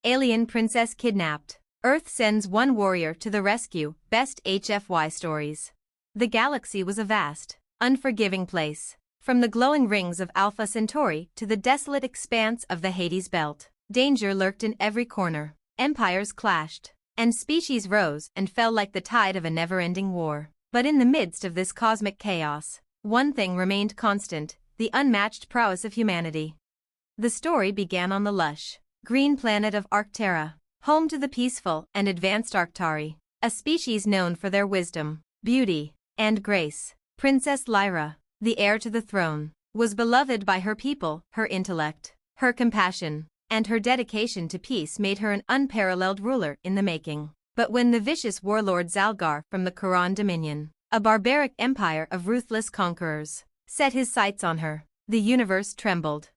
Alien princess kidnapped. Earth sends one warrior to the rescue. Best HFY stories. The galaxy was a vast, unforgiving place. From the glowing rings of Alpha Centauri to the desolate expanse of the Hades Belt, danger lurked in every corner. Empires clashed, and species rose and fell like the tide of a never-ending war. But in the midst of this cosmic chaos, one thing remained constant: the unmatched prowess of humanity. The story began on the lush, green planet of Arctera, home to the peaceful and advanced Arctari, a species known for their wisdom, beauty, and grace. Princess Lyra, the heir to the throne, was beloved by her people. Her intellect, her compassion, and her dedication to peace made her an unparalleled ruler in the making. But when the vicious warlord Zalgar from the Quran Dominion, a barbaric empire of ruthless conquerors, set his sights on her, the universe trembled.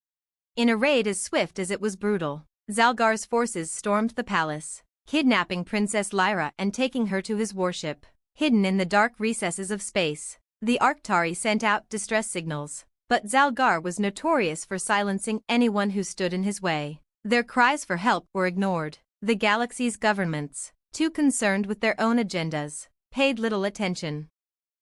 In a raid as swift as it was brutal, Zalgar's forces stormed the palace, kidnapping Princess Lyra and taking her to his warship. Hidden in the dark recesses of space, the Arctari sent out distress signals, but Zalgar was notorious for silencing anyone who stood in his way. Their cries for help were ignored. The galaxy's governments, too concerned with their own agendas, paid little attention.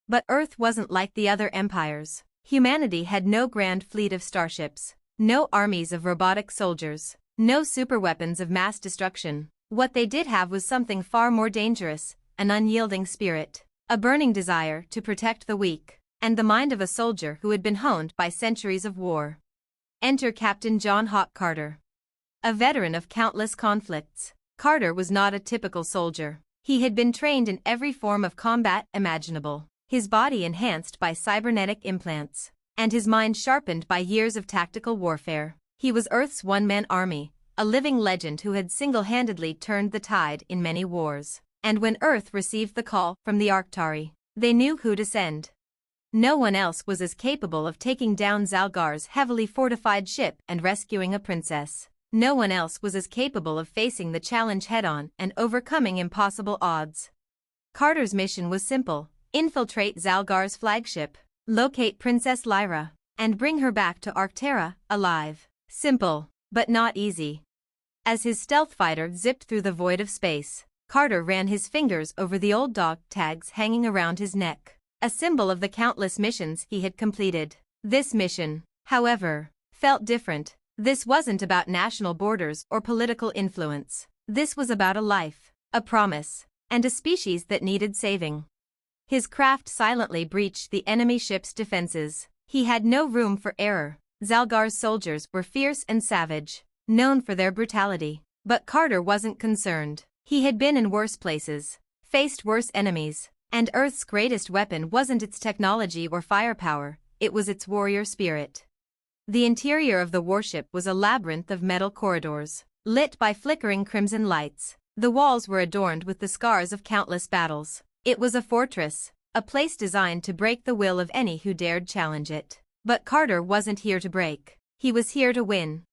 But Earth wasn't like the other empires. Humanity had no grand fleet of starships, no armies of robotic soldiers, no superweapons of mass destruction. What they did have was something far more dangerous: an unyielding spirit, a burning desire to protect the weak, and the mind of a soldier who had been honed by centuries of war. Enter Captain John Hawk Carter. A veteran of countless conflicts, Carter was not a typical soldier. He had been trained in every form of combat imaginable, his body enhanced by cybernetic implants, and his mind sharpened by years of tactical warfare. He was Earth's one-man army, a living legend who had single-handedly turned the tide in many wars. And when Earth received the call from the Arctari, they knew who to send. No one else was as capable of taking down Zalgar's heavily fortified ship and rescuing a princess. No one else was as capable of facing the challenge head-on and overcoming impossible odds. Carter's mission was simple: infiltrate Zalgar's flagship, locate Princess Lyra, and bring her back to Arctera, alive. Simple, but not easy. As his stealth fighter zipped through the void of space, Carter ran his fingers over the old dog tags hanging around his neck, a symbol of the countless missions he had completed. This mission, however, felt different. This wasn't about national borders or political influence. This was about a life, a promise, and a species that needed saving. His craft silently breached the enemy ship's defenses. He had no room for error. Zalgar's soldiers were fierce and savage, known for their brutality. But Carter wasn't concerned. He had been in worse places, faced worse enemies, and Earth's greatest weapon wasn't its technology or firepower, it was its warrior spirit. The interior of the warship was a labyrinth of metal corridors, lit by flickering crimson lights. The walls were adorned with the scars of countless battles. It was a fortress, a place designed to break the will of any who dared challenge it. But Carter wasn't here to break. He was here to win.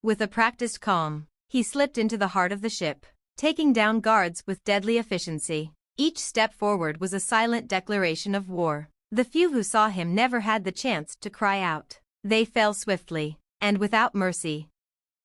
With a practiced calm, he slipped into the heart of the ship, taking down guards with deadly efficiency. Each step forward was a silent declaration of war. The few who saw him never had the chance to cry out. They fell swiftly, and without mercy.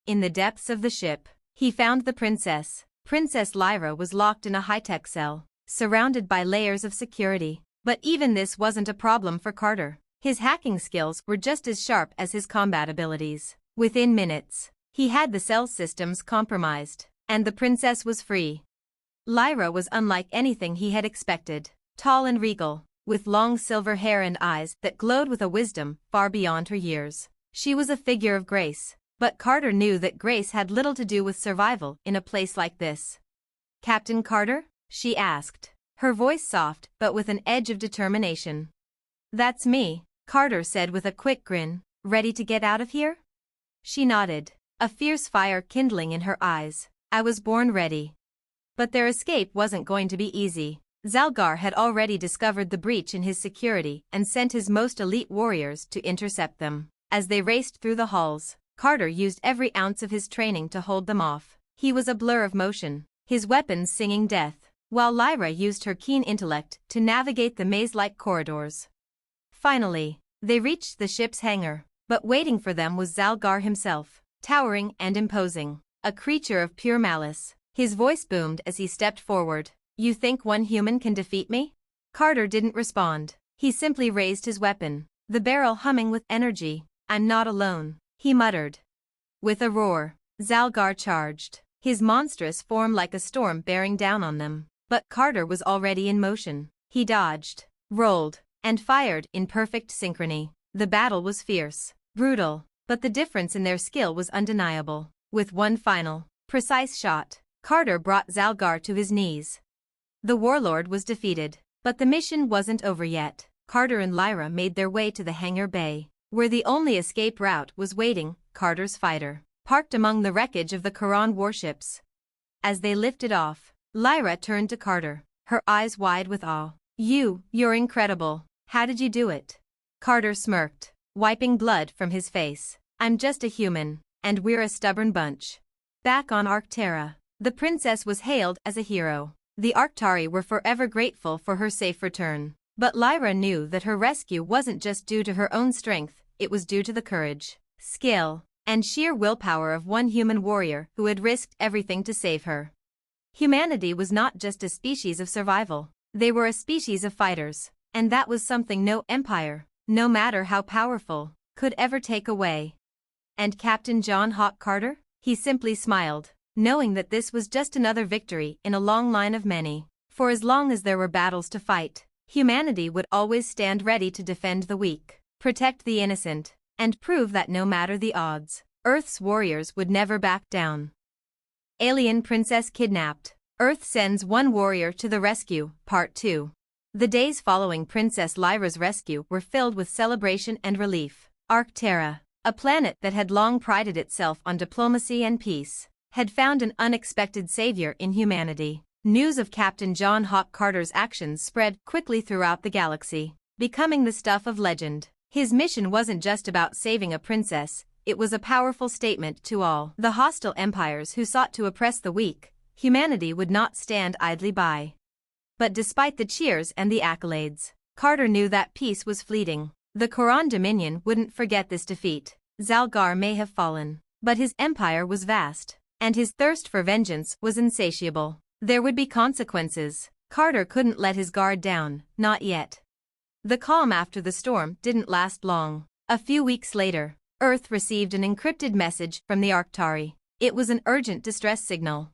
In the depths of the ship, he found the princess. Princess Lyra was locked in a high-tech cell, surrounded by layers of security. But even this wasn't a problem for Carter. His hacking skills were just as sharp as his combat abilities. Within minutes, he had the cell systems compromised, and the princess was free. Lyra was unlike anything he had expected. Tall and regal, with long silver hair and eyes that glowed with a wisdom far beyond her years. She was a figure of grace, but Carter knew that grace had little to do with survival in a place like this. "Captain Carter?" she asked, her voice soft but with an edge of determination. "That's me," Carter said with a quick grin. "Ready to get out of here?" She nodded, a fierce fire kindling in her eyes. "I was born ready." But their escape wasn't going to be easy. Zalgar had already discovered the breach in his security and sent his most elite warriors to intercept them. As they raced through the halls, Carter used every ounce of his training to hold them off. He was a blur of motion, his weapons singing death, while Lyra used her keen intellect to navigate the maze-like corridors. Finally, they reached the ship's hangar, but waiting for them was Zalgar himself, towering and imposing. a creature of pure malice. His voice boomed as he stepped forward. "You think one human can defeat me?" Carter didn't respond. He simply raised his weapon, the barrel humming with energy. "I'm not alone," he muttered. With a roar, Zalgar charged, his monstrous form like a storm bearing down on them. But Carter was already in motion. He dodged, rolled, and fired in perfect synchrony. The battle was fierce, brutal, but the difference in their skill was undeniable. With one final, precise shot, Carter brought Zalgar to his knees. The warlord was defeated, but the mission wasn't over yet. Carter and Lyra made their way to the hangar bay, where the only escape route was waiting. Carter's fighter, parked among the wreckage of the Quran warships. As they lifted off, Lyra turned to Carter, her eyes wide with awe. You're incredible. How did you do it?" Carter smirked, wiping blood from his face. "I'm just a human, and we're a stubborn bunch." Back on Arctera, the princess was hailed as a hero. The Arctari were forever grateful for her safe return. But Lyra knew that her rescue wasn't just due to her own strength, it was due to the courage, skill, and sheer willpower of one human warrior who had risked everything to save her. Humanity was not just a species of survival, they were a species of fighters, and that was something no empire, no matter how powerful, could ever take away. And Captain John Hawk Carter? He simply smiled, knowing that this was just another victory in a long line of many. For as long as there were battles to fight, humanity would always stand ready to defend the weak, protect the innocent, and prove that no matter the odds, Earth's warriors would never back down. Alien Princess Kidnapped. Earth Sends One Warrior to the Rescue, Part 2. The days following Princess Lyra's rescue were filled with celebration and relief. Arctera, a planet that had long prided itself on diplomacy and peace, had found an unexpected savior in humanity. News of Captain John Hawk Carter's actions spread quickly throughout the galaxy, becoming the stuff of legend. His mission wasn't just about saving a princess, it was a powerful statement to all the hostile empires who sought to oppress the weak. Humanity would not stand idly by. But despite the cheers and the accolades, Carter knew that peace was fleeting. The Quran Dominion wouldn't forget this defeat. Zalgar may have fallen, but his empire was vast, and his thirst for vengeance was insatiable. There would be consequences. Carter couldn't let his guard down, not yet. The calm after the storm didn't last long. A few weeks later, Earth received an encrypted message from the Arctari. It was an urgent distress signal.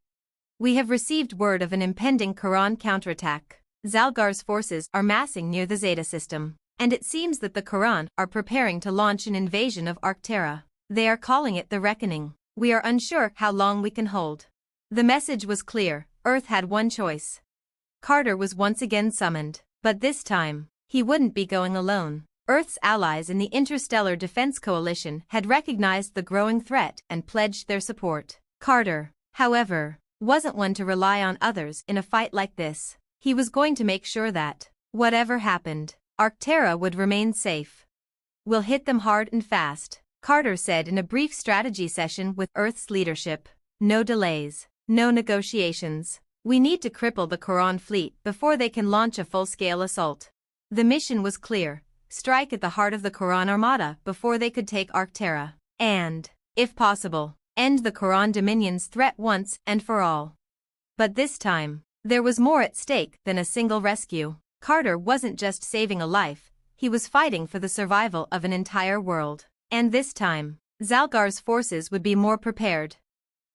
"We have received word of an impending Quran counterattack. Zalgar's forces are massing near the Zeta system, and it seems that the Quran are preparing to launch an invasion of Arctera. They are calling it the Reckoning. We are unsure how long we can hold." The message was clear. Earth had one choice. Carter was once again summoned, but this time, he wouldn't be going alone. Earth's allies in the Interstellar Defense Coalition had recognized the growing threat and pledged their support. Carter, however, wasn't one to rely on others in a fight like this. He was going to make sure that, whatever happened, Arctera would remain safe. "We'll hit them hard and fast," Carter said in a brief strategy session with Earth's leadership. "No delays, no negotiations. We need to cripple the Quran fleet before they can launch a full-scale assault." The mission was clear: strike at the heart of the Quran Armada before they could take Arctera, and, if possible, end the Quran Dominion's threat once and for all. But this time, there was more at stake than a single rescue. Carter wasn't just saving a life, he was fighting for the survival of an entire world. And this time, Zalgar's forces would be more prepared.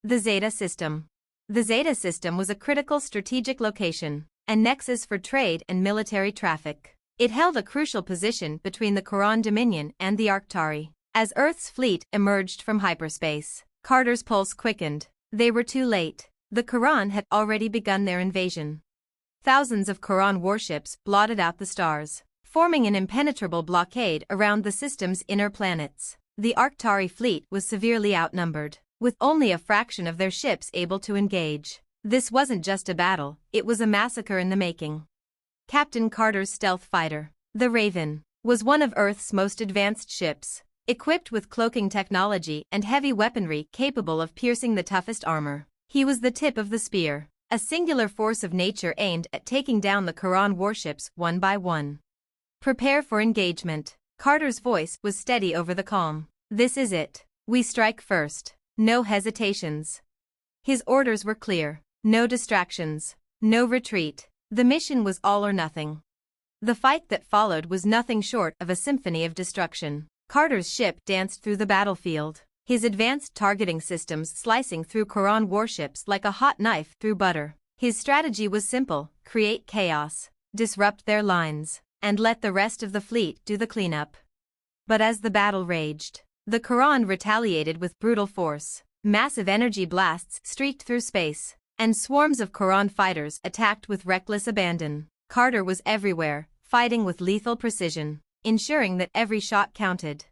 The Zeta System. The Zeta System was a critical strategic location, a nexus for trade and military traffic. It held a crucial position between the Quran Dominion and the Arctari. As Earth's fleet emerged from hyperspace, Carter's pulse quickened. They were too late. The Quran had already begun their invasion. Thousands of Quran warships blotted out the stars, forming an impenetrable blockade around the system's inner planets. The Arctari fleet was severely outnumbered, with only a fraction of their ships able to engage. This wasn't just a battle, it was a massacre in the making. Captain Carter's stealth fighter, the Raven, was one of Earth's most advanced ships, equipped with cloaking technology and heavy weaponry capable of piercing the toughest armor. He was the tip of the spear, a singular force of nature aimed at taking down the Quran warships one by one. "Prepare for engagement." Carter's voice was steady over the calm. "This is it. We strike first. No hesitations." His orders were clear: no distractions, no retreat. The mission was all or nothing. The fight that followed was nothing short of a symphony of destruction. Carter's ship danced through the battlefield, his advanced targeting systems slicing through Quran warships like a hot knife through butter. His strategy was simple: create chaos, disrupt their lines, and let the rest of the fleet do the cleanup. But as the battle raged, the Quran retaliated with brutal force. Massive energy blasts streaked through space, and swarms of Quran fighters attacked with reckless abandon. Carter was everywhere, fighting with lethal precision, ensuring that every shot counted.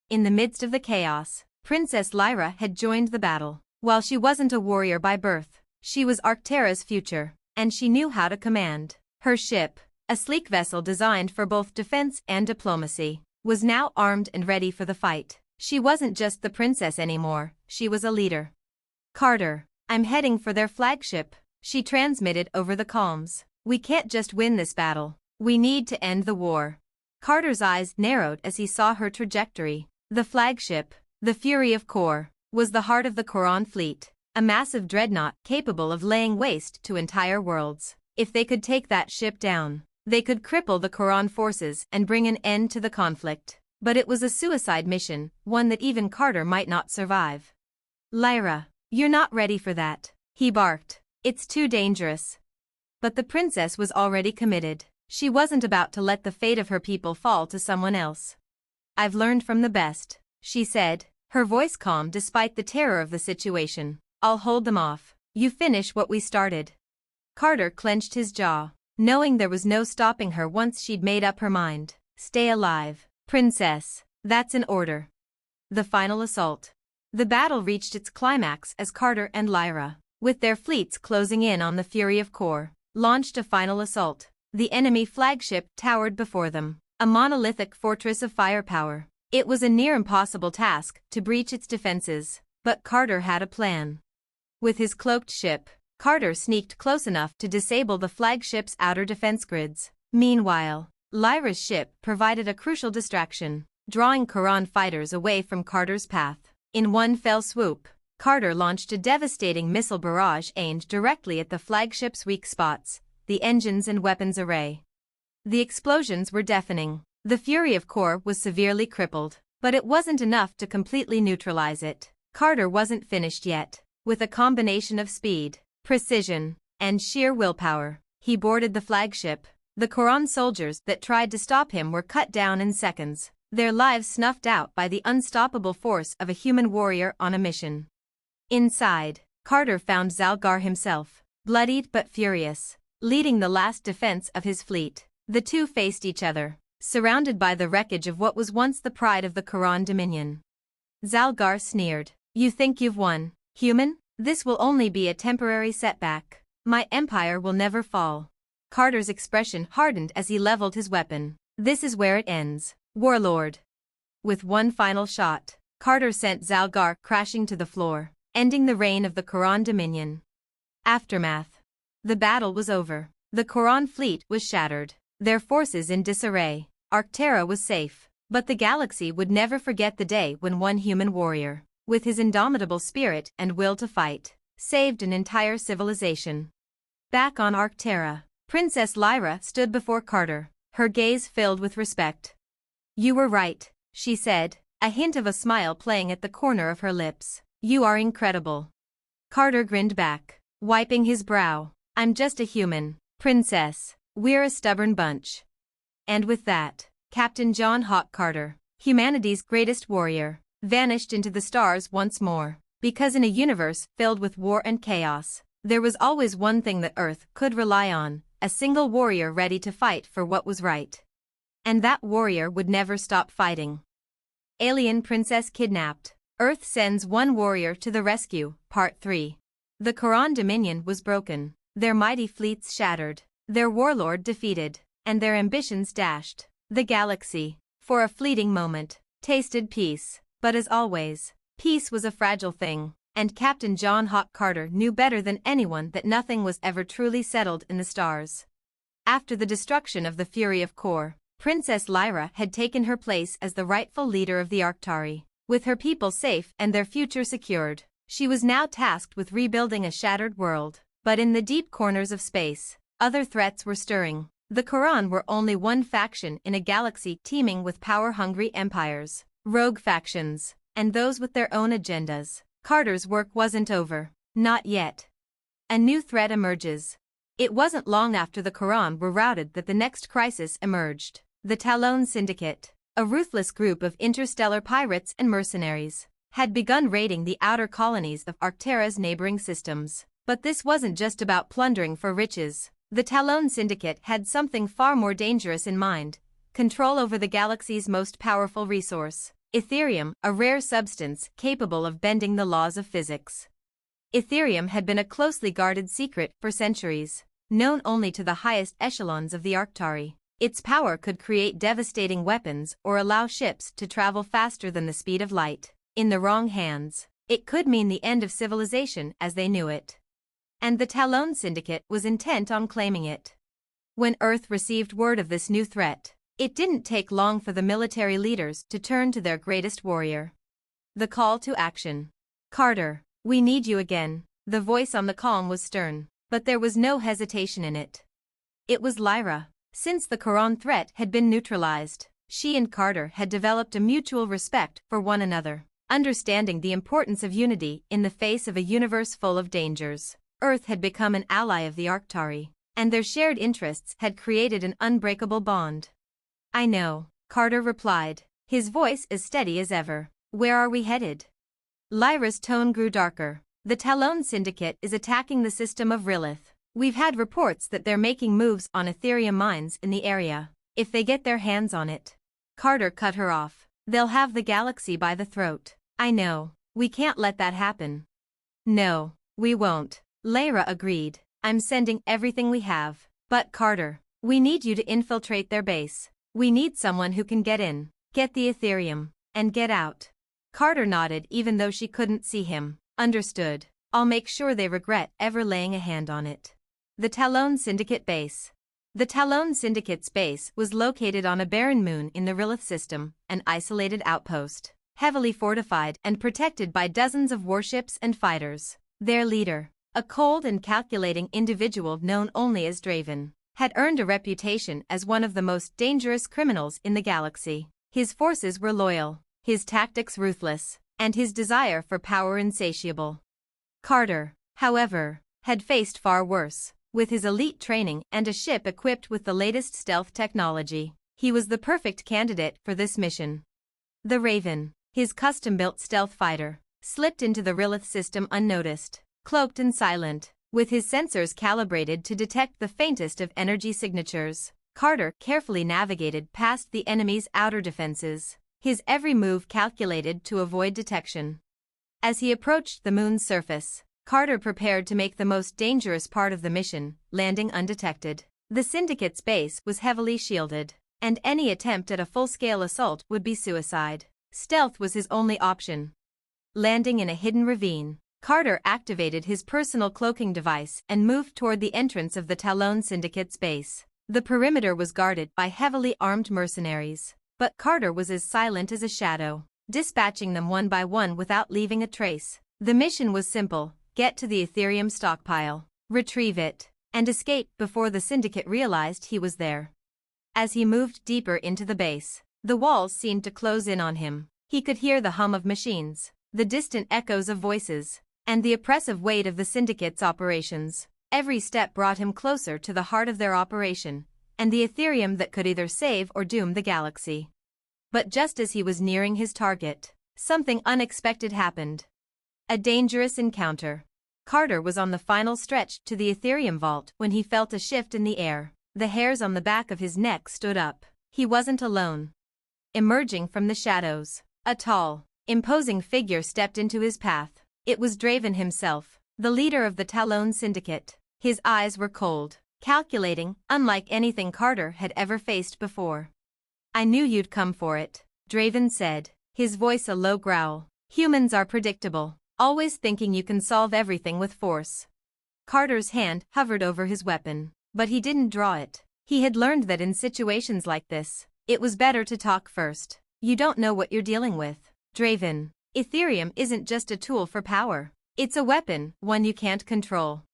In the midst of the chaos, Princess Lyra had joined the battle. While she wasn't a warrior by birth, she was Arctera's future, and she knew how to command. Her ship, a sleek vessel designed for both defense and diplomacy, was now armed and ready for the fight. She wasn't just the princess anymore, she was a leader. "Carter, I'm heading for their flagship," she transmitted over the comms. "We can't just win this battle. We need to end the war." Carter's eyes narrowed as he saw her trajectory. The flagship, the Fury of Kor, was the heart of the Quran fleet, a massive dreadnought capable of laying waste to entire worlds. If they could take that ship down, they could cripple the Quran forces and bring an end to the conflict. But it was a suicide mission, one that even Carter might not survive. "Lyra, you're not ready for that," he barked. "It's too dangerous." But the princess was already committed. She wasn't about to let the fate of her people fall to someone else. "I've learned from the best," she said, her voice calm despite the terror of the situation. "I'll hold them off. You finish what we started." Carter clenched his jaw, knowing there was no stopping her once she'd made up her mind. "Stay alive, Princess, that's an order." The final assault. The battle reached its climax as Carter and Lyra, with their fleets closing in on the Fury of Kor, launched a final assault. The enemy flagship towered before them, a monolithic fortress of firepower. It was a near impossible task to breach its defenses, but Carter had a plan. With his cloaked ship, Carter sneaked close enough to disable the flagship's outer defense grids. Meanwhile, Lyra's ship provided a crucial distraction, drawing Quran fighters away from Carter's path. In one fell swoop, Carter launched a devastating missile barrage aimed directly at the flagship's weak spots, the engines and weapons array. The explosions were deafening. The Fury of Kor was severely crippled, but it wasn't enough to completely neutralize it. Carter wasn't finished yet. With a combination of speed, precision, and sheer willpower, he boarded the flagship. The Quran soldiers that tried to stop him were cut down in seconds, their lives snuffed out by the unstoppable force of a human warrior on a mission. Inside, Carter found Zalgar himself, bloodied but furious, leading the last defense of his fleet. The two faced each other, surrounded by the wreckage of what was once the pride of the Quran Dominion. Zalgar sneered, "You think you've won, human? This will only be a temporary setback. My empire will never fall." Carter's expression hardened as he leveled his weapon. "This is where it ends, warlord." With one final shot, Carter sent Zalgar crashing to the floor, ending the reign of the Quran Dominion. Aftermath. The battle was over. The Quran fleet was shattered, their forces in disarray. Arctera was safe, but the galaxy would never forget the day when one human warrior, with his indomitable spirit and will to fight, saved an entire civilization. Back on Arctera, Princess Lyra stood before Carter, her gaze filled with respect. "You were right," she said, a hint of a smile playing at the corner of her lips. "You are incredible." Carter grinned back, wiping his brow. "I'm just a human, Princess. We're a stubborn bunch." And with that, Captain John Hawk Carter, humanity's greatest warrior, vanished into the stars once more. Because in a universe filled with war and chaos, there was always one thing that Earth could rely on: a single warrior ready to fight for what was right. And that warrior would never stop fighting. Alien Princess Kidnapped. Earth Sends One Warrior to the Rescue, Part 3. The Quran Dominion was broken, their mighty fleets shattered, their warlord defeated, and their ambitions dashed. The galaxy, for a fleeting moment, tasted peace, but as always, peace was a fragile thing. And Captain John Hawk Carter knew better than anyone that nothing was ever truly settled in the stars. After the destruction of the Fury of Kor, Princess Lyra had taken her place as the rightful leader of the Arctari. With her people safe and their future secured, She was now tasked with rebuilding a shattered world. But in the deep corners of space, other threats were stirring. The Quran were only one faction in a galaxy teeming with power-hungry empires, rogue factions, and those with their own agendas. Carter's work wasn't over. Not yet. A new threat emerges. It wasn't long after the Quran were routed that the next crisis emerged. The Talon Syndicate, a ruthless group of interstellar pirates and mercenaries, had begun raiding the outer colonies of Arctera's neighboring systems. But this wasn't just about plundering for riches. The Talon Syndicate had something far more dangerous in mind: control over the galaxy's most powerful resource, Etherium, a rare substance capable of bending the laws of physics. Etherium had been a closely guarded secret for centuries, known only to the highest echelons of the Arctari. Its power could create devastating weapons or allow ships to travel faster than the speed of light. In the wrong hands, it could mean the end of civilization as they knew it. And the Talon Syndicate was intent on claiming it. When Earth received word of this new threat, it didn't take long for the military leaders to turn to their greatest warrior. The call to action. Carter, we need you again. The voice on the call was stern, but there was no hesitation in it. It was Lyra. Since the Quran threat had been neutralized, she and Carter had developed a mutual respect for one another, understanding the importance of unity in the face of a universe full of dangers. Earth had become an ally of the Arctari, and their shared interests had created an unbreakable bond. I know, Carter replied, his voice as steady as ever. Where are we headed? Lyra's tone grew darker. The Talon Syndicate is attacking the system of Rilith. We've had reports that they're making moves on Etherium mines in the area. If they get their hands on it. Carter cut her off. They'll have the galaxy by the throat. I know. We can't let that happen. No, we won't. Lyra agreed. I'm sending everything we have. But Carter, we need you to infiltrate their base. We need someone who can get in, get the Etherium, and get out. Carter nodded even though she couldn't see him. Understood. I'll make sure they regret ever laying a hand on it. The Talon Syndicate base. The Talon Syndicate's base was located on a barren moon in the Rilith system, an isolated outpost, heavily fortified and protected by dozens of warships and fighters. Their leader, a cold and calculating individual known only as Draven, had earned a reputation as one of the most dangerous criminals in the galaxy. His forces were loyal, his tactics ruthless, and his desire for power insatiable. Carter, however, had faced far worse. With his elite training and a ship equipped with the latest stealth technology, he was the perfect candidate for this mission. The Raven, his custom-built stealth fighter, slipped into the Rilith system unnoticed, cloaked and silent, with his sensors calibrated to detect the faintest of energy signatures. Carter carefully navigated past the enemy's outer defenses, his every move calculated to avoid detection. As he approached the moon's surface, Carter prepared to make the most dangerous part of the mission, landing undetected. The Syndicate's base was heavily shielded, and any attempt at a full-scale assault would be suicide. Stealth was his only option. Landing in a hidden ravine, Carter activated his personal cloaking device and moved toward the entrance of the Talon Syndicate's base. The perimeter was guarded by heavily armed mercenaries, but Carter was as silent as a shadow, dispatching them one by one without leaving a trace. The mission was simple: get to the Etherium stockpile, retrieve it, and escape before the Syndicate realized he was there. As he moved deeper into the base, the walls seemed to close in on him. He could hear the hum of machines, the distant echoes of voices, and the oppressive weight of the Syndicate's operations. Every step brought him closer to the heart of their operation, and the Etherium that could either save or doom the galaxy. But just as he was nearing his target, something unexpected happened. A dangerous encounter. Carter was on the final stretch to the Etherium vault when he felt a shift in the air. The hairs on the back of his neck stood up. He wasn't alone. Emerging from the shadows, a tall, imposing figure stepped into his path. It was Draven himself, the leader of the Talon Syndicate. His eyes were cold, calculating, unlike anything Carter had ever faced before. "I knew you'd come for it," Draven said, his voice a low growl. "Humans are predictable, always thinking you can solve everything with force." Carter's hand hovered over his weapon, but he didn't draw it. He had learned that in situations like this, it was better to talk first. "You don't know what you're dealing with, Draven. Etherium isn't just a tool for power. It's a weapon, one you can't control.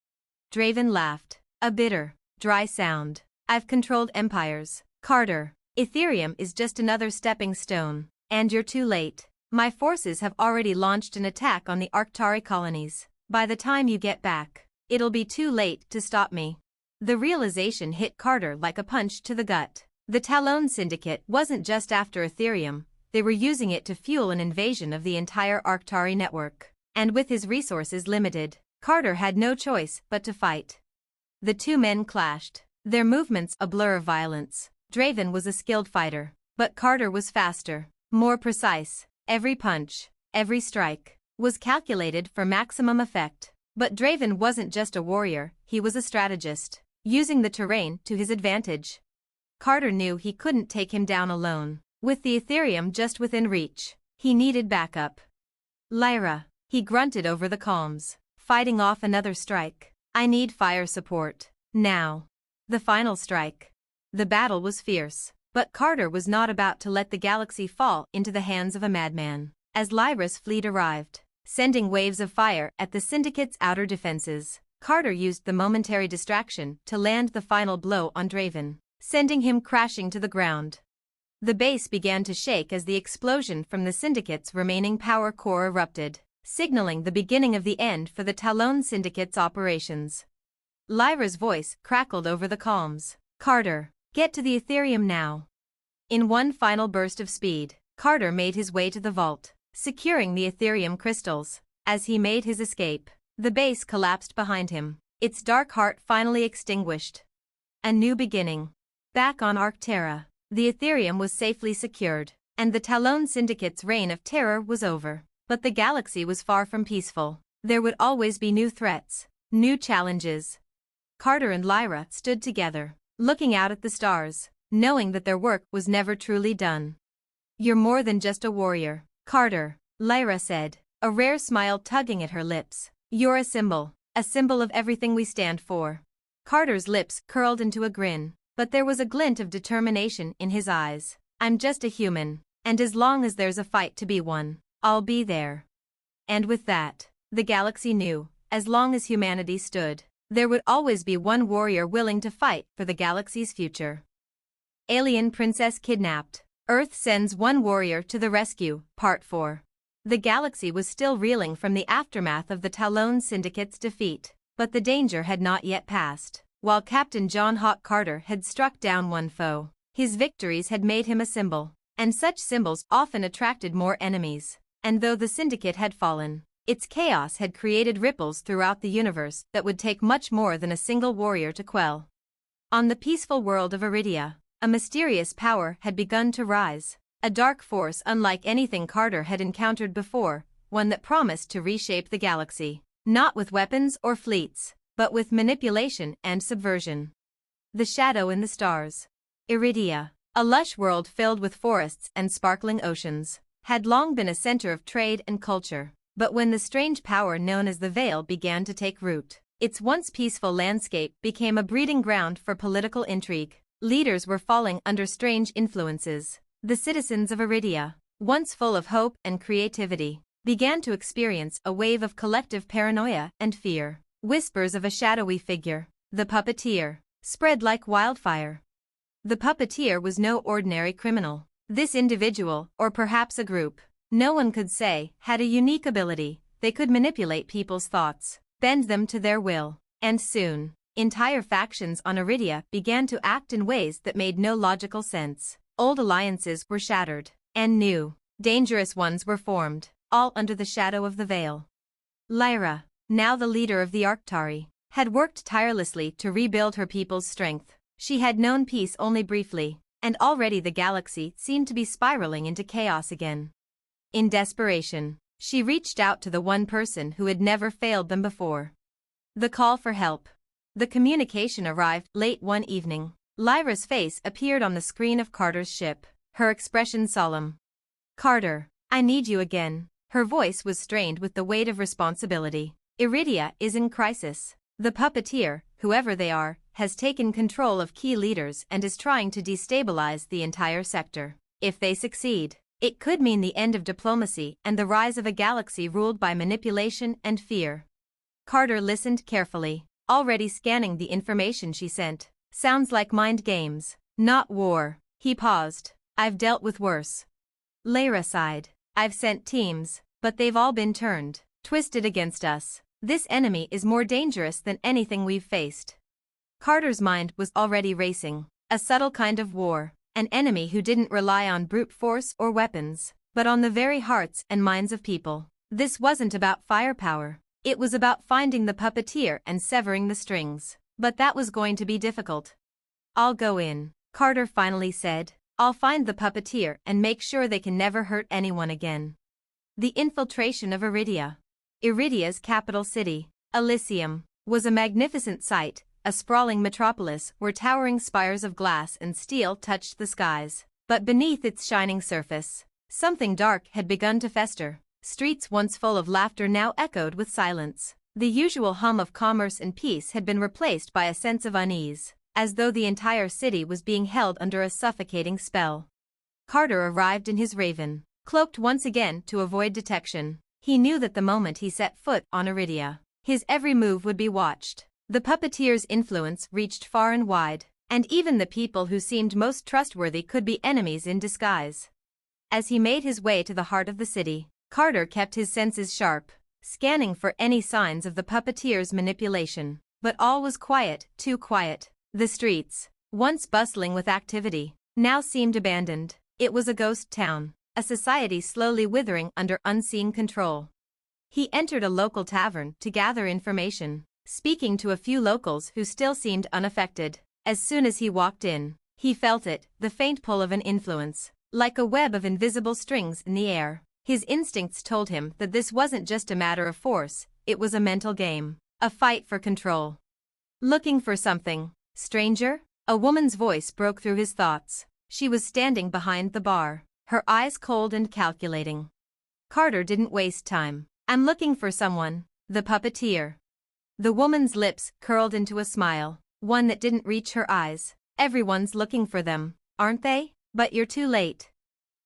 Draven laughed. A bitter, dry sound. I've controlled empires. Carter. Ethereum is just another stepping stone. And you're too late. My forces have already launched an attack on the Arctari colonies. By the time you get back, it'll be too late to stop me. The realization hit Carter like a punch to the gut. The Talon Syndicate wasn't just after Ethereum, they were using it to fuel an invasion of the entire Arctari network. And with his resources limited, Carter had no choice but to fight. The two men clashed, their movements a blur of violence. Draven was a skilled fighter, but Carter was faster, more precise. Every punch, every strike, was calculated for maximum effect. But Draven wasn't just a warrior, he was a strategist, using the terrain to his advantage. Carter knew he couldn't take him down alone. With the Ethereum just within reach, he needed backup. Lyra, he grunted over the comms, fighting off another strike. I need fire support. Now. The final strike. The battle was fierce, but Carter was not about to let the galaxy fall into the hands of a madman. As Lyra's fleet arrived, sending waves of fire at the Syndicate's outer defenses, Carter used the momentary distraction to land the final blow on Draven, sending him crashing to the ground. The base began to shake as the explosion from the Syndicate's remaining power core erupted, signaling the beginning of the end for the Talon Syndicate's operations. Lyra's voice crackled over the comms. Carter, get to the Ethereum now. In one final burst of speed, Carter made his way to the vault, securing the Ethereum crystals. As he made his escape, the base collapsed behind him, its dark heart finally extinguished. A new beginning. Back on Arctera, the Ethereum was safely secured, and the Talon Syndicate's reign of terror was over. But the galaxy was far from peaceful. There would always be new threats, new challenges. Carter and Lyra stood together, looking out at the stars, knowing that their work was never truly done. You're more than just a warrior, Carter, Lyra said, a rare smile tugging at her lips. You're a symbol of everything we stand for. Carter's lips curled into a grin, but there was a glint of determination in his eyes. I'm just a human, and as long as there's a fight to be won, I'll be there. And with that, the galaxy knew, as long as humanity stood, there would always be one warrior willing to fight for the galaxy's future. Alien Princess Kidnapped. Earth sends one warrior to the rescue, Part 4. The galaxy was still reeling from the aftermath of the Talon Syndicate's defeat, but the danger had not yet passed. While Captain John Hawk Carter had struck down one foe, his victories had made him a symbol, and such symbols often attracted more enemies. And though the Syndicate had fallen, its chaos had created ripples throughout the universe that would take much more than a single warrior to quell. On the peaceful world of Iridia, a mysterious power had begun to rise, a dark force unlike anything Carter had encountered before, one that promised to reshape the galaxy, not with weapons or fleets, but with manipulation and subversion. The Shadow in the Stars. Iridia, a lush world filled with forests and sparkling oceans, had long been a center of trade and culture, but when the strange power known as the Veil began to take root, its once peaceful landscape became a breeding ground for political intrigue. Leaders were falling under strange influences. The citizens of Iridia, once full of hope and creativity, began to experience a wave of collective paranoia and fear. Whispers of a shadowy figure, the puppeteer, spread like wildfire. The puppeteer was no ordinary criminal. This individual, or perhaps a group, no one could say, had a unique ability. They could manipulate people's thoughts, bend them to their will, and soon, entire factions on Iridia began to act in ways that made no logical sense. Old alliances were shattered, and new, dangerous ones were formed, all under the shadow of the Veil. Lyra, now the leader of the Arctari, had worked tirelessly to rebuild her people's strength. She had known peace only briefly, and already the galaxy seemed to be spiraling into chaos again. In desperation, she reached out to the one person who had never failed them before. The call for help. The communication arrived late one evening. Lyra's face appeared on the screen of Carter's ship, her expression solemn. Carter, I need you again. Her voice was strained with the weight of responsibility. Iridia is in crisis. The puppeteer, whoever they are, has taken control of key leaders and is trying to destabilize the entire sector. If they succeed, It could mean the end of diplomacy and the rise of a galaxy ruled by manipulation and fear. Carter listened carefully, already scanning the information she sent. Sounds like mind games, not war. He paused. I've dealt with worse. Lyra sighed. I've sent teams, but they've all been twisted against us. This enemy is more dangerous than anything we've faced. Carter's mind was already racing. A subtle kind of war. An enemy who didn't rely on brute force or weapons, but on the very hearts and minds of people. This wasn't about firepower. It was about finding the puppeteer and severing the strings. But that was going to be difficult. I'll go in, Carter finally said. I'll find the puppeteer and make sure they can never hurt anyone again. The infiltration of Iridia. Iridia's capital city, Elysium, was a magnificent sight, a sprawling metropolis where towering spires of glass and steel touched the skies. But beneath its shining surface, something dark had begun to fester. Streets once full of laughter now echoed with silence. The usual hum of commerce and peace had been replaced by a sense of unease, as though the entire city was being held under a suffocating spell. Carter arrived in his Raven, cloaked once again to avoid detection. He knew that the moment he set foot on Iridia, his every move would be watched. The puppeteer's influence reached far and wide, and even the people who seemed most trustworthy could be enemies in disguise. As he made his way to the heart of the city, Carter kept his senses sharp, scanning for any signs of the puppeteer's manipulation. But all was quiet, too quiet. The streets, once bustling with activity, now seemed abandoned. It was a ghost town, a society slowly withering under unseen control. He entered a local tavern to gather information, speaking to a few locals who still seemed unaffected. As soon as he walked in, he felt it, the faint pull of an influence, like a web of invisible strings in the air. His instincts told him that this wasn't just a matter of force, it was a mental game, a fight for control. Looking for something, stranger? A woman's voice broke through his thoughts. She was standing behind the bar, her eyes cold and calculating. Carter didn't waste time. I'm looking for someone, the puppeteer. The woman's lips curled into a smile, one that didn't reach her eyes. Everyone's looking for them, aren't they? But you're too late.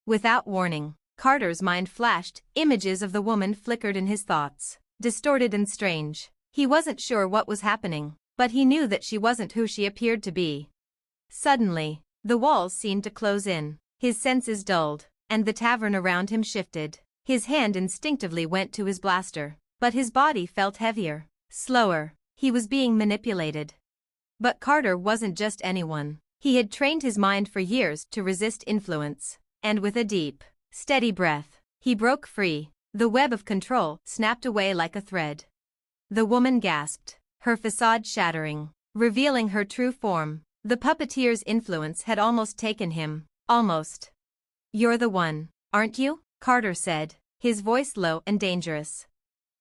Without warning, Carter's mind flashed, images of the woman flickered in his thoughts, distorted and strange. He wasn't sure what was happening, but he knew that she wasn't who she appeared to be. Suddenly, the walls seemed to close in, his senses dulled, and the tavern around him shifted. His hand instinctively went to his blaster, but his body felt heavier, slower. He was being manipulated. But Carter wasn't just anyone. He had trained his mind for years to resist influence, and with a deep, steady breath, he broke free. The web of control snapped away like a thread. The woman gasped, her facade shattering, revealing her true form. The puppeteer's influence had almost taken him, almost. You're the one, aren't you? Carter said, his voice low and dangerous.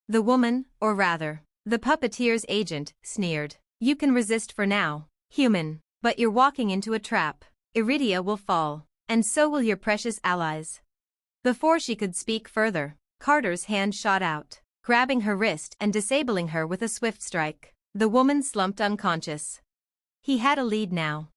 The woman, or rather, the puppeteer's agent, sneered. You can resist for now, human, but you're walking into a trap. Iridia will fall, and so will your precious allies. Before she could speak further, Carter's hand shot out, grabbing her wrist and disabling her with a swift strike. The woman slumped unconscious. He had a lead now.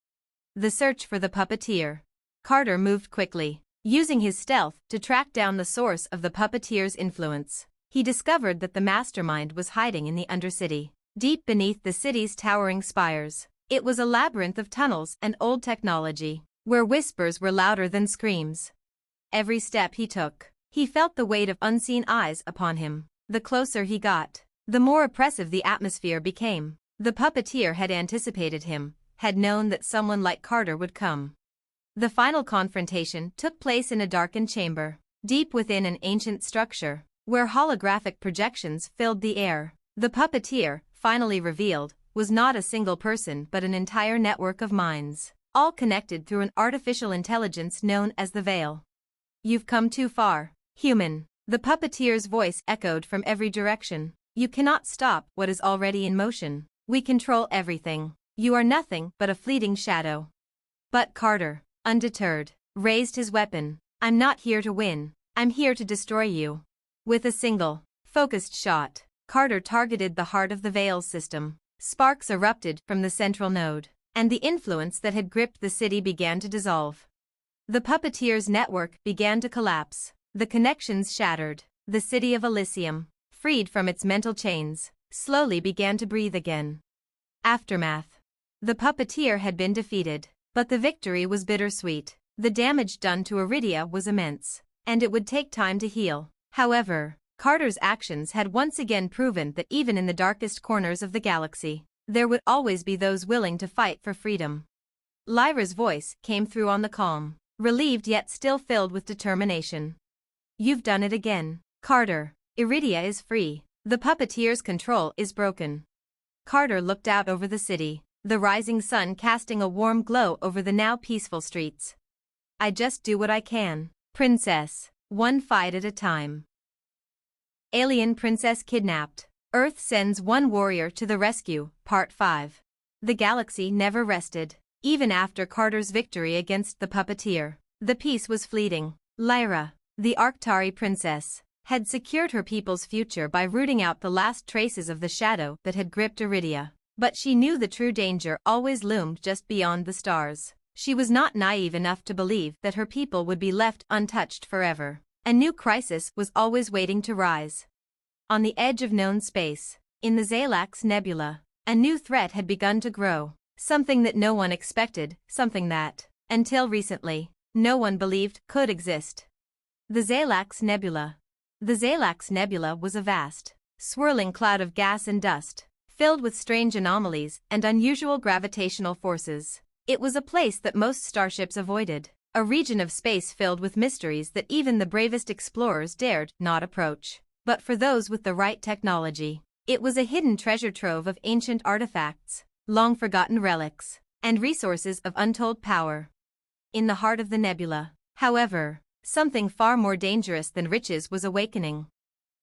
The search for the puppeteer. Carter moved quickly, using his stealth to track down the source of the puppeteer's influence. He discovered that the mastermind was hiding in the Undercity, deep beneath the city's towering spires. It was a labyrinth of tunnels and old technology, where whispers were louder than screams. Every step he took, he felt the weight of unseen eyes upon him. The closer he got, the more oppressive the atmosphere became. The puppeteer had anticipated him, had known that someone like Carter would come. The final confrontation took place in a darkened chamber, deep within an ancient structure, where holographic projections filled the air. The puppeteer, finally revealed, was not a single person but an entire network of minds, all connected through an artificial intelligence known as the Veil. You've come too far, human. The puppeteer's voice echoed from every direction. You cannot stop what is already in motion. We control everything. You are nothing but a fleeting shadow. But Carter, undeterred, raised his weapon. I'm not here to win. I'm here to destroy you. With a single, focused shot, Carter targeted the heart of the Veil's system. Sparks erupted from the central node, and the influence that had gripped the city began to dissolve. The puppeteer's network began to collapse. The connections shattered. The city of Elysium, freed from its mental chains, slowly began to breathe again. Aftermath. The puppeteer had been defeated, but the victory was bittersweet. The damage done to Iridia was immense, and it would take time to heal. However, Carter's actions had once again proven that even in the darkest corners of the galaxy, there would always be those willing to fight for freedom. Lyra's voice came through on the calm, relieved yet still filled with determination. "You've done it again, Carter. Iridia is free. The puppeteer's control is broken." Carter looked out over the city, the rising sun casting a warm glow over the now peaceful streets. "I just do what I can, Princess, one fight at a time." Alien Princess Kidnapped. Earth sends one warrior to the rescue, Part 5. The galaxy never rested. Even after Carter's victory against the puppeteer, the peace was fleeting. Lyra, the Arctari princess, had secured her people's future by rooting out the last traces of the shadow that had gripped Iridia. But she knew the true danger always loomed just beyond the stars. She was not naive enough to believe that her people would be left untouched forever. A new crisis was always waiting to rise. On the edge of known space, in the Zalax Nebula, a new threat had begun to grow. Something that no one expected, something that, until recently, no one believed could exist. The Zalax Nebula. The Zalax Nebula was a vast, swirling cloud of gas and dust, filled with strange anomalies and unusual gravitational forces. It was a place that most starships avoided, a region of space filled with mysteries that even the bravest explorers dared not approach. But for those with the right technology, it was a hidden treasure trove of ancient artifacts, long-forgotten relics, and resources of untold power. In the heart of the nebula, however, something far more dangerous than riches was awakening.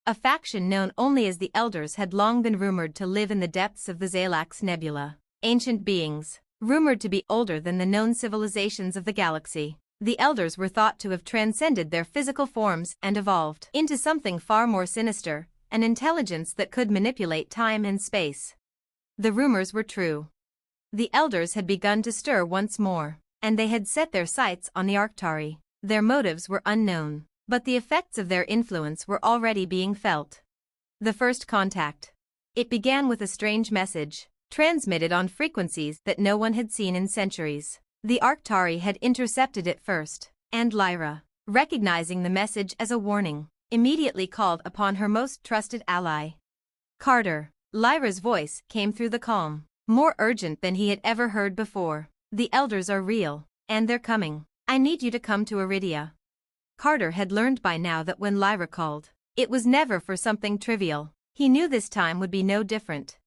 A faction known only as the Elders had long been rumored to live in the depths of the Zalax Nebula. Ancient beings, rumored to be older than the known civilizations of the galaxy. The Elders were thought to have transcended their physical forms and evolved into something far more sinister, an intelligence that could manipulate time and space. The rumors were true. The Elders had begun to stir once more, and they had set their sights on the Arctari. Their motives were unknown, but the effects of their influence were already being felt. The first contact. It began with a strange message, transmitted on frequencies that no one had seen in centuries. The Arctari had intercepted it first, and Lyra, recognizing the message as a warning, immediately called upon her most trusted ally. "Carter." Lyra's voice came through the calm, more urgent than he had ever heard before. "The Elders are real, and they're coming. I need you to come to Iridia." Carter had learned by now that when Lyra called, it was never for something trivial. He knew this time would be no different.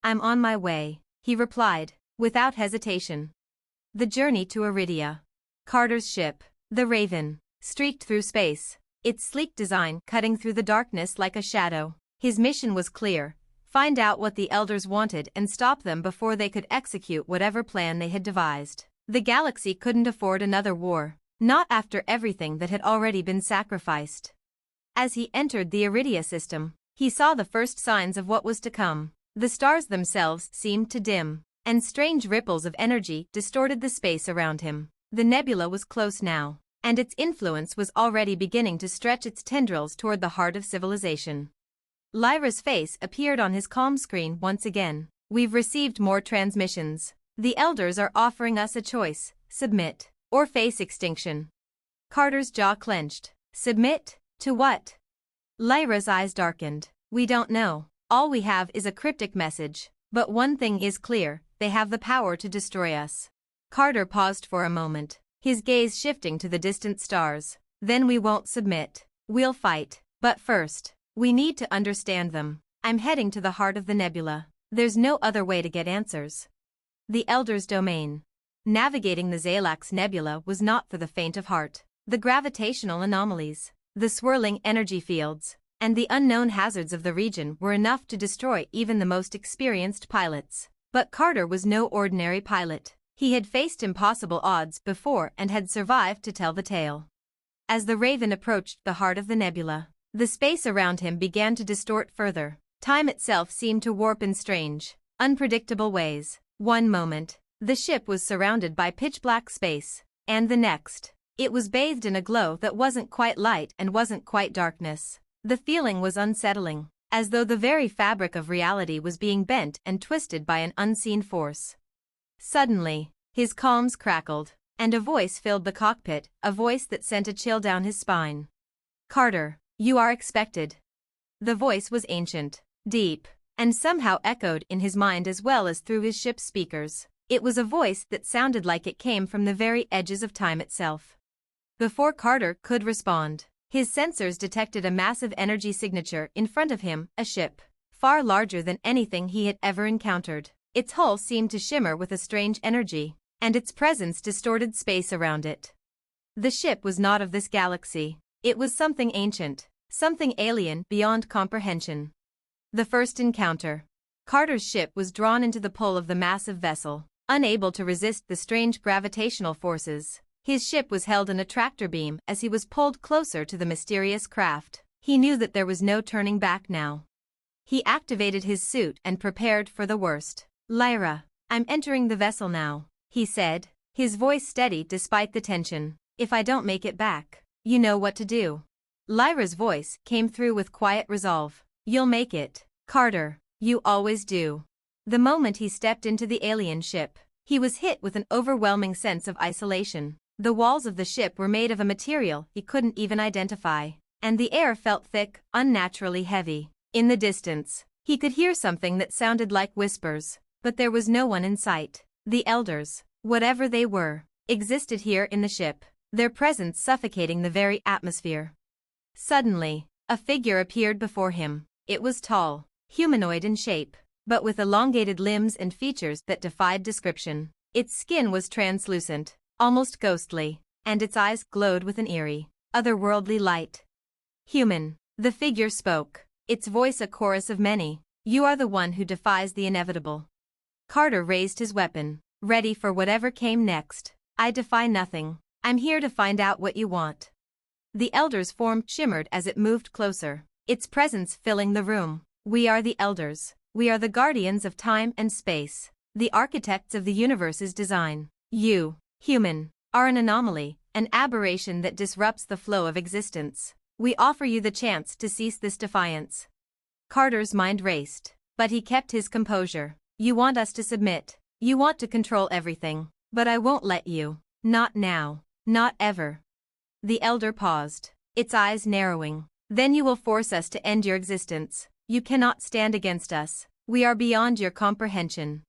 "I'm on my way," he replied, without hesitation. The journey to Iridia. Carter's ship, the Raven, streaked through space, its sleek design cutting through the darkness like a shadow. His mission was clear: find out what the Elders wanted and stop them before they could execute whatever plan they had devised. The galaxy couldn't afford another war, not after everything that had already been sacrificed. As he entered the Iridia system, he saw the first signs of what was to come. The stars themselves seemed to dim, and strange ripples of energy distorted the space around him. The nebula was close now, and its influence was already beginning to stretch its tendrils toward the heart of civilization. Lyra's face appeared on his comm screen once again. "We've received more transmissions. The Elders are offering us a choice: submit, or face extinction." Carter's jaw clenched. Submit? To what? Lyra's eyes darkened. "We don't know. All we have is a cryptic message. But one thing is clear: they have the power to destroy us." Carter paused for a moment, his gaze shifting to the distant stars. "Then we won't submit. We'll fight. But first, we need to understand them. I'm heading to the heart of the nebula. There's no other way to get answers." The Elders' domain. Navigating the Zalax Nebula was not for the faint of heart. The gravitational anomalies, the swirling energy fields, and the unknown hazards of the region were enough to destroy even the most experienced pilots. But Carter was no ordinary pilot. He had faced impossible odds before and had survived to tell the tale. As the Raven approached the heart of the nebula, the space around him began to distort further. Time itself seemed to warp in strange, unpredictable ways. One moment, the ship was surrounded by pitch-black space, and the next, It was bathed in a glow that wasn't quite light and wasn't quite darkness. The feeling was unsettling, as though the very fabric of reality was being bent and twisted by an unseen force. Suddenly, his comms crackled, and a voice filled the cockpit, a voice that sent a chill down his spine. "Carter, you are expected." The voice was ancient, deep, and somehow echoed in his mind as well as through his ship's speakers. It was a voice that sounded like it came from the very edges of time itself. Before Carter could respond, his sensors detected a massive energy signature in front of him, a ship, far larger than anything he had ever encountered. Its hull seemed to shimmer with a strange energy, and its presence distorted space around it. The ship was not of this galaxy. It was something ancient, something alien beyond comprehension. The first encounter. Carter's ship was drawn into the pull of the massive vessel, unable to resist the strange gravitational forces. His ship was held in a tractor beam as he was pulled closer to the mysterious craft. He knew that there was no turning back now. He activated his suit and prepared for the worst. "Lyra, I'm entering the vessel now," he said, his voice steady despite the tension. "If I don't make it back, you know what to do." Lyra's voice came through with quiet resolve. "You'll make it, Carter, you always do." The moment he stepped into the alien ship, he was hit with an overwhelming sense of isolation. The walls of the ship were made of a material he couldn't even identify, and the air felt thick, unnaturally heavy. In the distance, he could hear something that sounded like whispers, but there was no one in sight. The elders, whatever they were, existed here in the ship, their presence suffocating the very atmosphere. Suddenly, a figure appeared before him. It was tall, humanoid in shape, but with elongated limbs and features that defied description. Its skin was translucent, almost ghostly, and its eyes glowed with an eerie, otherworldly light. "Human," the figure spoke, its voice a chorus of many. "You are the one who defies the inevitable." Carter raised his weapon, ready for whatever came next. "I defy nothing. I'm here to find out what you want." The elder's form shimmered as it moved closer, its presence filling the room. "We are the elders. We are the guardians of time and space, the architects of the universe's design. You, human, are an anomaly, an aberration that disrupts the flow of existence. We offer you the chance to cease this defiance." Carter's mind raced, but he kept his composure. "You want us to submit. You want to control everything, but I won't let you. Not now. Not ever." The elder paused, its eyes narrowing. "Then you will force us to end your existence. You cannot stand against us. We are beyond your comprehension."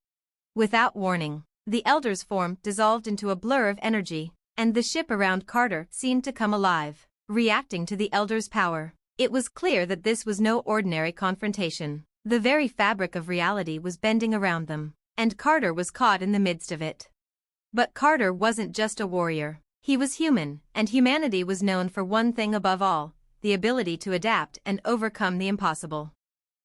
Without warning, the elder's form dissolved into a blur of energy, and the ship around Carter seemed to come alive, reacting to the elder's power. It was clear that this was no ordinary confrontation. The very fabric of reality was bending around them, and Carter was caught in the midst of it. But Carter wasn't just a warrior. He was human, and humanity was known for one thing above all, the ability to adapt and overcome the impossible.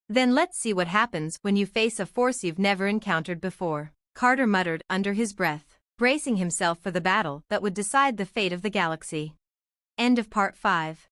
"Then let's see what happens when you face a force you've never encountered before," Carter muttered under his breath, bracing himself for the battle that would decide the fate of the galaxy. End of Part 5.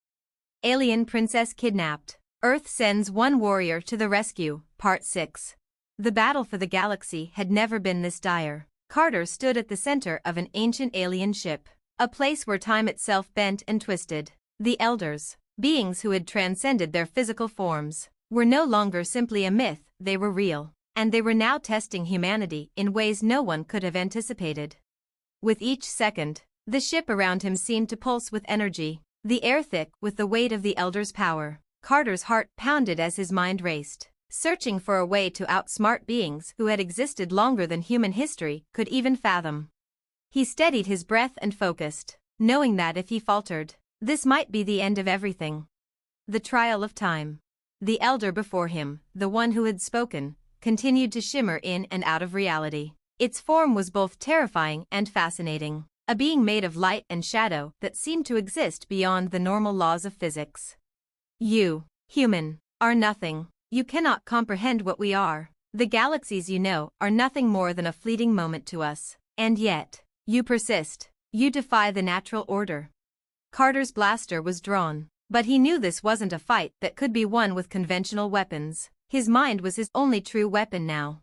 Alien Princess Kidnapped. Earth Sends One Warrior to the Rescue, Part 6. The battle for the galaxy had never been this dire. Carter stood at the center of an ancient alien ship, a place where time itself bent and twisted. The elders, beings who had transcended their physical forms, were no longer simply a myth, they were real, and they were now testing humanity in ways no one could have anticipated. With each second, the ship around him seemed to pulse with energy, the air thick with the weight of the elder's power. Carter's heart pounded as his mind raced, searching for a way to outsmart beings who had existed longer than human history could even fathom. He steadied his breath and focused, knowing that if he faltered, this might be the end of everything. The trial of time. The elder before him, the one who had spoken, continued to shimmer in and out of reality. Its form was both terrifying and fascinating, a being made of light and shadow that seemed to exist beyond the normal laws of physics. "You, human, are nothing. You cannot comprehend what we are. The galaxies you know are nothing more than a fleeting moment to us. And yet, you persist. You defy the natural order." Carter's blaster was drawn, but he knew this wasn't a fight that could be won with conventional weapons. His mind was his only true weapon now.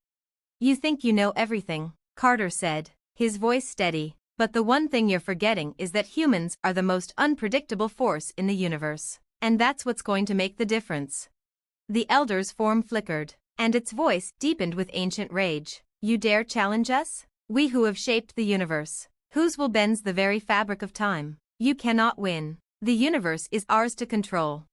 "You think you know everything," Carter said, his voice steady. But the one thing you're forgetting is that humans are the most unpredictable force in the universe. And that's what's going to make the difference. The elder's form flickered, and its voice deepened with ancient rage. You dare challenge us? We who have shaped the universe. Whose will bends the very fabric of time. You cannot win. The universe is ours to control.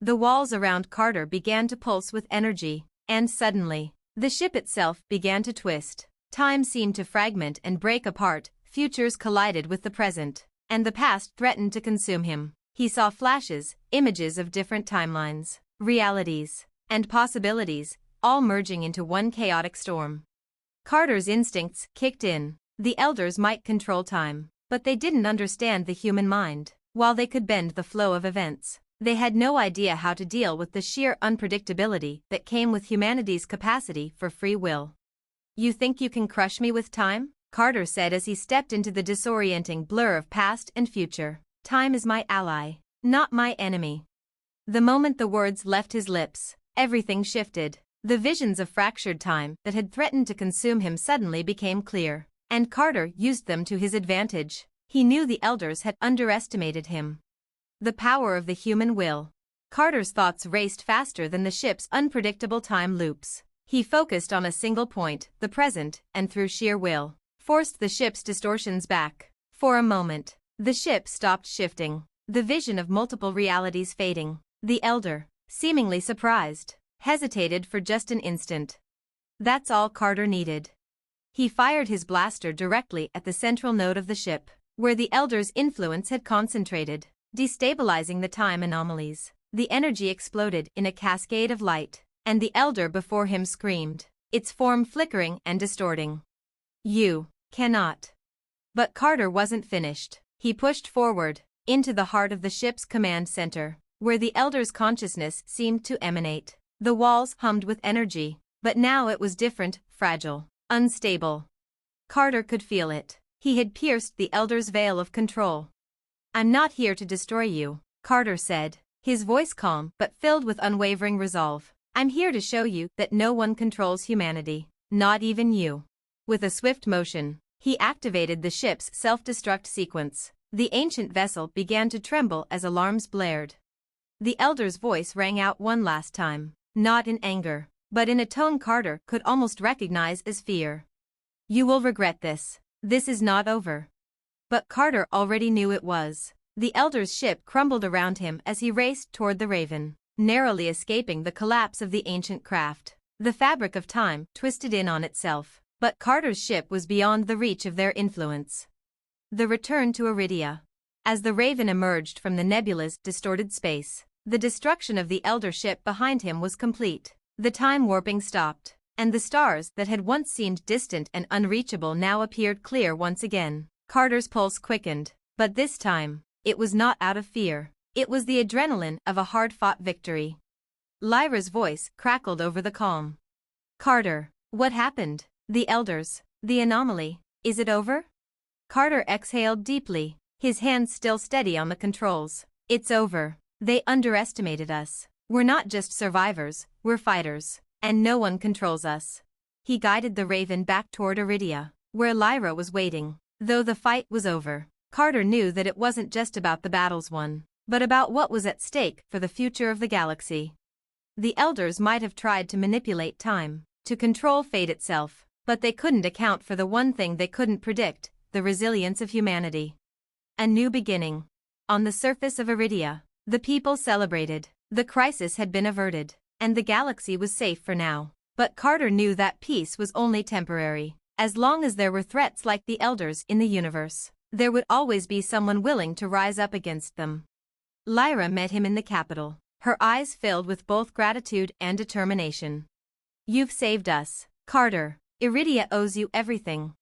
The walls around Carter began to pulse with energy, and suddenly, the ship itself began to twist. Time seemed to fragment and break apart, futures collided with the present, and the past threatened to consume him. He saw flashes, images of different timelines, realities, and possibilities, all merging into one chaotic storm. Carter's instincts kicked in. The elders might control time, but they didn't understand the human mind. While they could bend the flow of events, they had no idea how to deal with the sheer unpredictability that came with humanity's capacity for free will. You think you can crush me with time? Carter said as he stepped into the disorienting blur of past and future. Time is my ally, not my enemy. The moment the words left his lips, everything shifted. The visions of fractured time that had threatened to consume him suddenly became clear, and Carter used them to his advantage. He knew the elders had underestimated him. The power of the human will. Carter's thoughts raced faster than the ship's unpredictable time loops. He focused on a single point, the present, and through sheer will, forced the ship's distortions back. For a moment, the ship stopped shifting, the vision of multiple realities fading. The elder, seemingly surprised, hesitated for just an instant. That's all Carter needed. He fired his blaster directly at the central node of the ship, where the elder's influence had concentrated, destabilizing the time anomalies. The energy exploded in a cascade of light, and the elder before him screamed, its form flickering and distorting. You cannot. But Carter wasn't finished. He pushed forward, into the heart of the ship's command center, where the elder's consciousness seemed to emanate. The walls hummed with energy, but now it was different, fragile, unstable. Carter could feel it. He had pierced the elder's veil of control. I'm not here to destroy you, Carter said, his voice calm but filled with unwavering resolve. I'm here to show you that no one controls humanity, not even you. With a swift motion, he activated the ship's self-destruct sequence. The ancient vessel began to tremble as alarms blared. The elder's voice rang out one last time, not in anger, but in a tone Carter could almost recognize as fear. You will regret this. This is not over. But Carter already knew it was. The elder's ship crumbled around him as he raced toward the Raven, narrowly escaping the collapse of the ancient craft. The fabric of time twisted in on itself, but Carter's ship was beyond the reach of their influence. The return to Iridia. As the Raven emerged from the nebula's distorted space, the destruction of the elder ship behind him was complete. The time warping stopped, and the stars that had once seemed distant and unreachable now appeared clear once again. Carter's pulse quickened, but this time, it was not out of fear. It was the adrenaline of a hard-fought victory. Lyra's voice crackled over the calm. Carter, what happened? The elders, the anomaly, is it over? Carter exhaled deeply, his hands still steady on the controls. It's over. They underestimated us. We're not just survivors, we're fighters, and no one controls us. He guided the Raven back toward Iridia, where Lyra was waiting. Though the fight was over, Carter knew that it wasn't just about the battles won, but about what was at stake for the future of the galaxy. The elders might have tried to manipulate time, to control fate itself, but they couldn't account for the one thing they couldn't predict, the resilience of humanity. A new beginning. On the surface of Iridia, the people celebrated. The crisis had been averted, and the galaxy was safe for now. But Carter knew that peace was only temporary. As long as there were threats like the elders in the universe, there would always be someone willing to rise up against them. Lyra met him in the capital, her eyes filled with both gratitude and determination. You've saved us, Carter. Iridia owes you everything.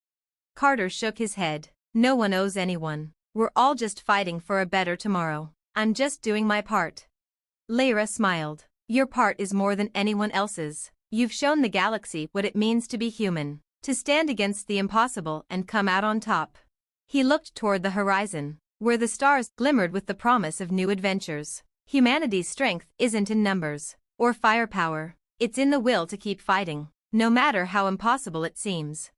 Carter shook his head. No one owes anyone. We're all just fighting for a better tomorrow. I'm just doing my part. Lyra smiled. Your part is more than anyone else's. You've shown the galaxy what it means to be human, to stand against the impossible and come out on top. He looked toward the horizon, where the stars glimmered with the promise of new adventures. Humanity's strength isn't in numbers or firepower, it's in the will to keep fighting, no matter how impossible it seems.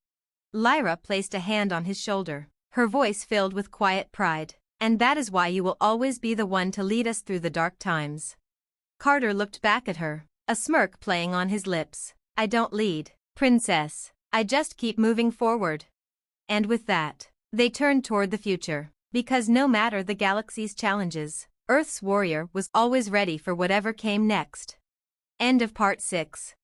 Lyra placed a hand on his shoulder. her voice filled with quiet pride. And that is why you will always be the one to lead us through the dark times. Carter looked back at her, a smirk playing on his lips. I don't lead, princess. I just keep moving forward. And with that, they turned toward the future. Because no matter the galaxy's challenges, Earth's warrior was always ready for whatever came next. End of Part 6.